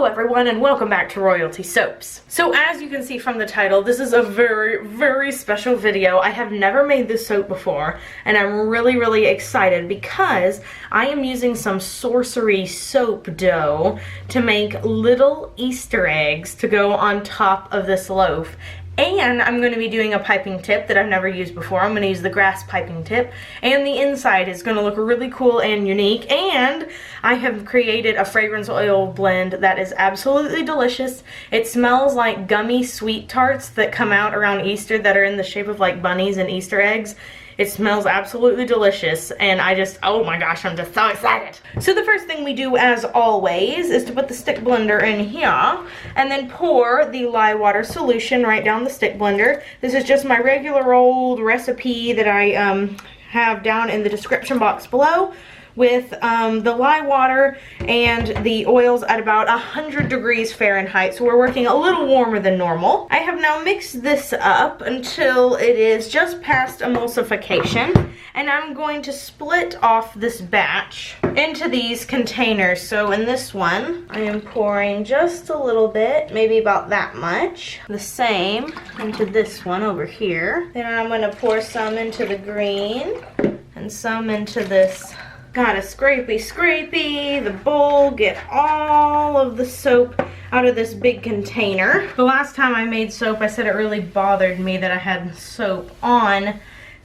Hello everyone and welcome back to Royalty Soaps. So as you can see from the title, this is a very special video. I have never made this soap before and I'm really excited because I am using some Sorcery soap dough to make little Easter eggs to go on top of this loaf. And I'm going to be doing a piping tip that I've never used before. I'm going to use the grass piping tip. And the inside is going to look really cool and unique. And I have created a fragrance oil blend that is absolutely delicious. It smells like gummy sweet tarts that come out around Easter that are in the shape of like bunnies and Easter eggs. It smells absolutely delicious and oh my gosh, I'm just so excited. So the first thing we do as always is to put the stick blender in here and then pour the lye water solution right down the stick blender. This is just my regular old recipe that I have down in the description box below with the lye water and the oils at about 100 degrees Fahrenheit, so we're working a little warmer than normal. I have now mixed this up until it is just past emulsification, and I'm going to split off this batch into these containers. So in this one, I am pouring just a little bit, maybe about that much. The same into this one over here. Then I'm going to pour some into the green and some into this. Got a scrapey the bowl, get all of the soap out of this big container. The last time I made soap, I said it really bothered me that I had soap on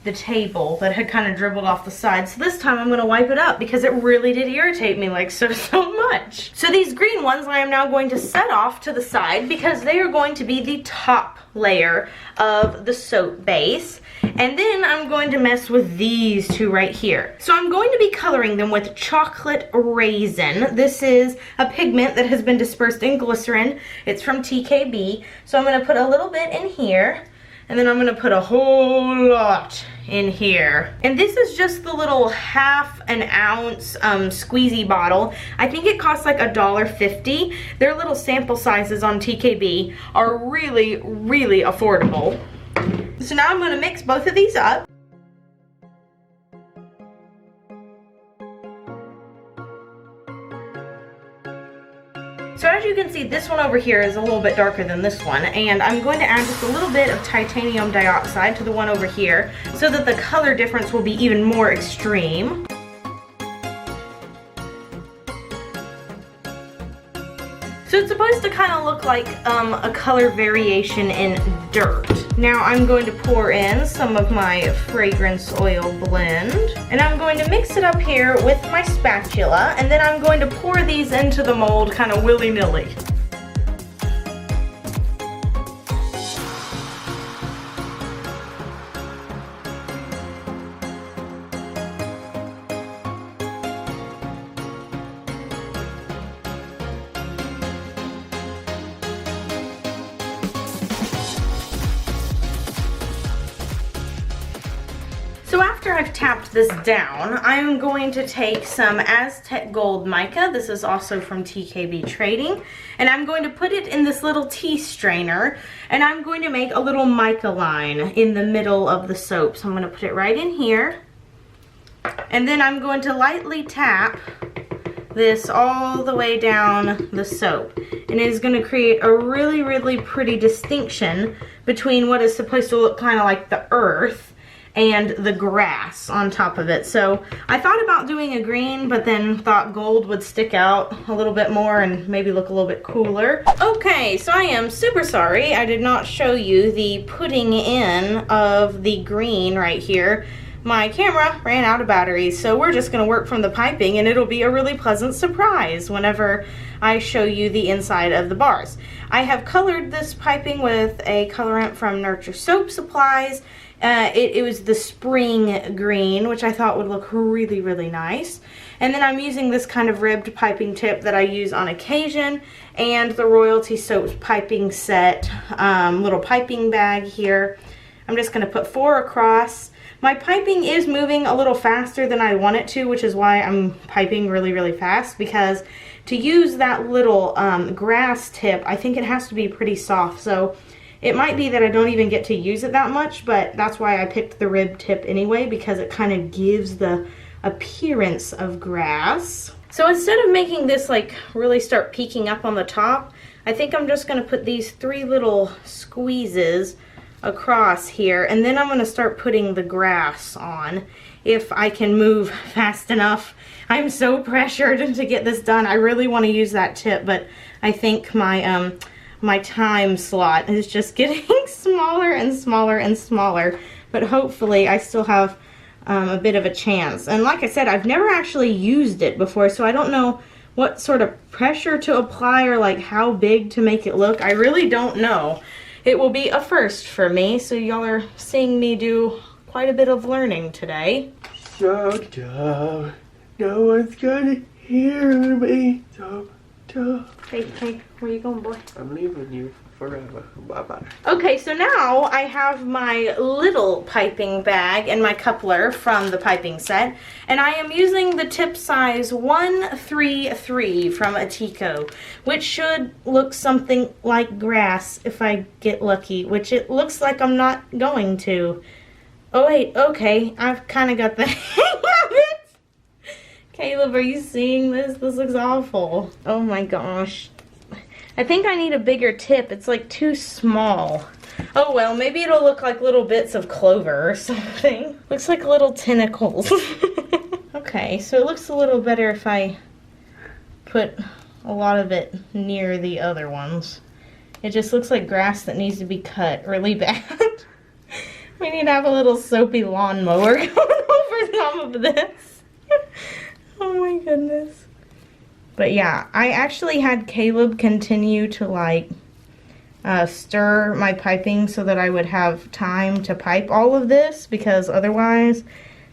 the table that had kind of dribbled off the side. So this time I'm going to wipe it up because it really did irritate me like so much. So these green ones I am now going to set off to the side because they are going to be the top layer of the soap base. And then I'm going to mess with these two right here. So I'm going to be coloring them with chocolate raisin. This is a pigment that has been dispersed in glycerin. It's from TKB. So I'm going to put a little bit in here. And then I'm going to put a whole lot in here. And this is just the little ½ ounce squeezy bottle. I think it costs like $1.50. Their little sample sizes on TKB are really affordable. So now I'm going to mix both of these up. So as you can see, this one over here is a little bit darker than this one, and I'm going to add just a little bit of titanium dioxide to the one over here so that the color difference will be even more extreme. So it's supposed to kind of look like a color variation in dirt. Now I'm going to pour in some of my fragrance oil blend, and I'm going to mix it up here with my spatula, and then I'm going to pour these into the mold kind of willy-nilly. So after I've tapped this down, I'm going to take some Aztec Gold mica. This is also from TKB Trading. And I'm going to put it in this little tea strainer. And I'm going to make a little mica line in the middle of the soap. So I'm going to put it right in here. And then I'm going to lightly tap this all the way down the soap. And it is going to create a really pretty distinction between what is supposed to look kind of like the earth and the grass on top of it. So I thought about doing a green, but then thought gold would stick out a little bit more and maybe look a little bit cooler. Okay, so I am super sorry I did not show you the putting in of the green right here. My camera ran out of batteries, so we're just going to work from the piping, and it'll be a really pleasant surprise whenever I show you the inside of the bars. I have colored this piping with a colorant from Nurture Soap Supplies. It was the spring green, which I thought would look really nice. And then I'm using this kind of ribbed piping tip that I use on occasion, and the Royalty Soaps piping set little piping bag here. I'm just going to put 4 across. My piping is moving a little faster than I want it to, which is why I'm piping really fast, because to use that little grass tip, I think it has to be pretty soft. So it might be that I don't even get to use it that much, but that's why I picked the rib tip anyway, because it kind of gives the appearance of grass. So instead of making this like really start peeking up on the top, I think I'm just going to put these 3 little squeezes across here, and then I'm going to start putting the grass on if I can move fast enough. I'm so pressured to get this done. I really want to use that tip, but I think my my time slot is just getting smaller and smaller and smaller, but hopefully I still have a bit of a chance. And like I said, I've never actually used it before, so I don't know what sort of pressure to apply or like how big to make it look. I really don't know. It will be a first for me, so y'all are seeing me do quite a bit of learning today. So dumb. No one's gonna hear me. So dumb. Hey, where you going, boy? I'm leaving you forever. Bye-bye. Okay, so now I have my little piping bag and my coupler from the piping set, and I am using the tip size 133 from Atico, which should look something like grass if I get lucky, which it looks like I'm not going to. Oh wait, okay, I've kind of got the hang of it. Caleb, are you seeing this? This looks awful. Oh my gosh. I think I need a bigger tip. It's like too small. Oh well, maybe it'll look like little bits of clover or something. Looks like little tentacles. Okay, so it looks a little better if I put a lot of it near the other ones. It just looks like grass that needs to be cut really bad. We need to have a little soapy lawnmower going over some of this. Oh my goodness. But yeah, I actually had Caleb continue to like stir my piping so that I would have time to pipe all of this, because otherwise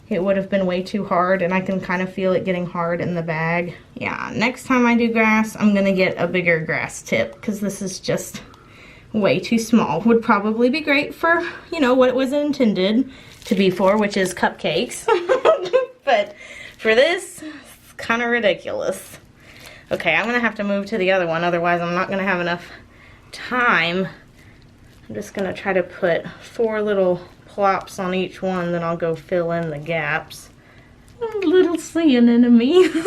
it would have been way too hard, and I can kind of feel it getting hard in the bag. Yeah, next time I do grass, I'm gonna get a bigger grass tip, because this is just way too small. Would probably be great for, you know, what it was intended to be for, which is cupcakes. But for this, it's kind of ridiculous. Okay, I'm gonna have to move to the other one, otherwise I'm not gonna have enough time. I'm just gonna try to put 4 little plops on each one, then I'll go fill in the gaps. Little sea anemone.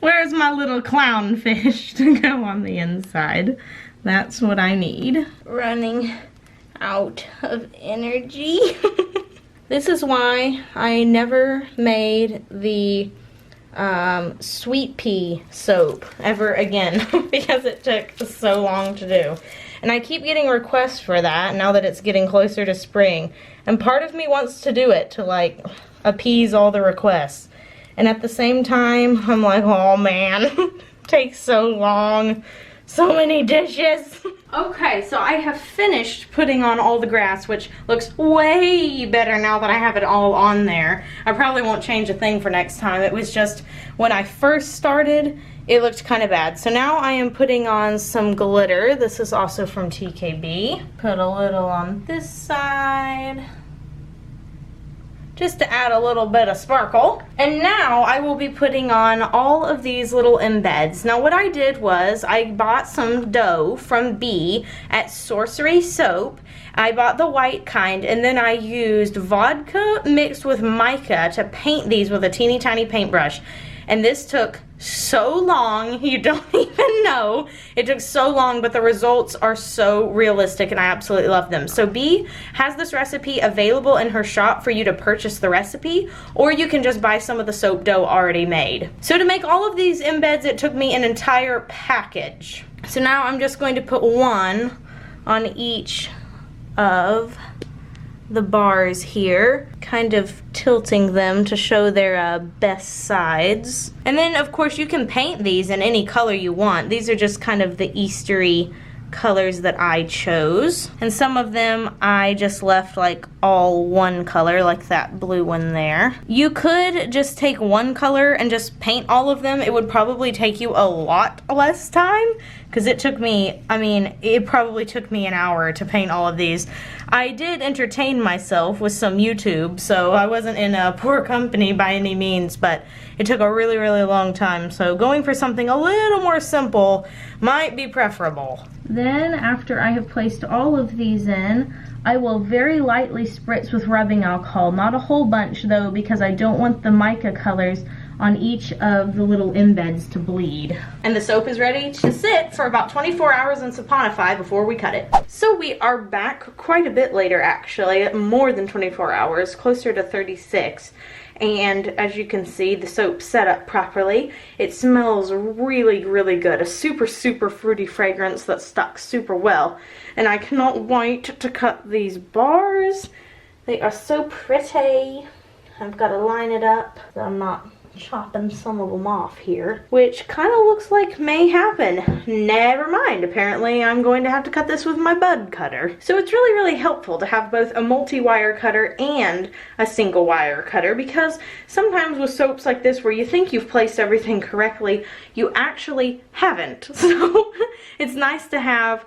Where's my little clownfish to go on the inside? That's what I need. Running out of energy. This is why I never made the sweet pea soap ever again, because it took so long to do. And I keep getting requests for that now that it's getting closer to spring. And part of me wants to do it to like appease all the requests. And at the same time, I'm like, oh man, it takes so long. So many dishes. Okay, so I have finished putting on all the grass, which looks way better now that I have it all on there. I probably won't change a thing for next time. It was just when I first started, it looked kind of bad. So now I am putting on some glitter. This is also from TKB. Put a little on this side, just to add a little bit of sparkle. And now I will be putting on all of these little embeds. Now what I did was I bought some dough from B at Sorcery soap. I bought the white kind, and then I used vodka mixed with mica to paint these with a teeny tiny paintbrush. And this took so long, you don't even know. It took so long, but the results are so realistic and I absolutely love them. So B has this recipe available in her shop for you to purchase the recipe, or you can just buy some of the soap dough already made. So to make all of these embeds, it took me an entire package. So now I'm just going to put one on each of the bars here, kind of tilting them to show their best sides. And then of course you can paint these in any color you want. These are just kind of the Eastery colors that I chose, and some of them I just left like all one color, like that blue one there. You could just take one color and just paint all of them. It would probably take you a lot less time, because it took me, I mean, it probably took me an hour to paint all of these. I did entertain myself with some YouTube, so I wasn't in a poor company by any means, but it took a really, really long time. So going for something a little more simple might be preferable. Then after I have placed all of these in, I will very lightly spritz with rubbing alcohol. Not a whole bunch though, because I don't want the mica colors on each of the little embeds to bleed. And the soap is ready to sit for about 24 hours in saponify before we cut it. So we are back quite a bit later, actually, more than 24 hours, closer to 36. And as you can see, the soap's set up properly. It smells really, really good. A super, super fruity fragrance that stuck super well. And I cannot wait to cut these bars. They are so pretty. I've got to line it up so I'm not chopping some of them off here, which kind of looks like may happen. Never mind, apparently I'm going to have to cut this with my bud cutter. So it's really, really helpful to have both a multi-wire cutter and a single wire cutter, because sometimes with soaps like this where you think you've placed everything correctly, you actually haven't. So it's nice to have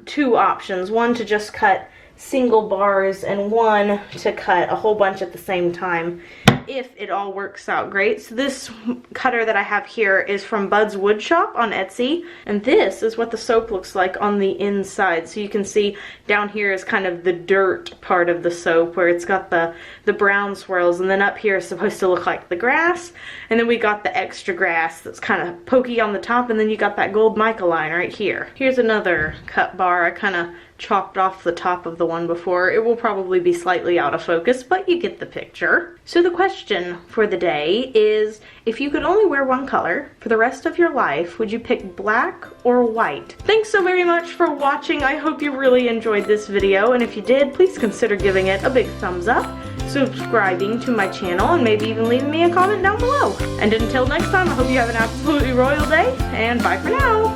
two options, one to just cut single bars and one to cut a whole bunch at the same time, if it all works out great. So this cutter that I have here is from Bud's Wood Shop on Etsy, and this is what the soap looks like on the inside. So you can see down here is kind of the dirt part of the soap where it's got the brown swirls, and then up here is supposed to look like the grass, and then we got the extra grass that's kind of pokey on the top, and then you got that gold mica line right here. Here's another cut bar. I kind of chopped off the top of the one before. It will probably be slightly out of focus, but you get the picture. So the question for the day is, if you could only wear one color for the rest of your life, would you pick black or white? Thanks so very much for watching. I hope you really enjoyed this video, and if you did, please consider giving it a big thumbs up, subscribing to my channel, and maybe even leaving me a comment down below. And until next time, I hope you have an absolutely royal day, and bye for now.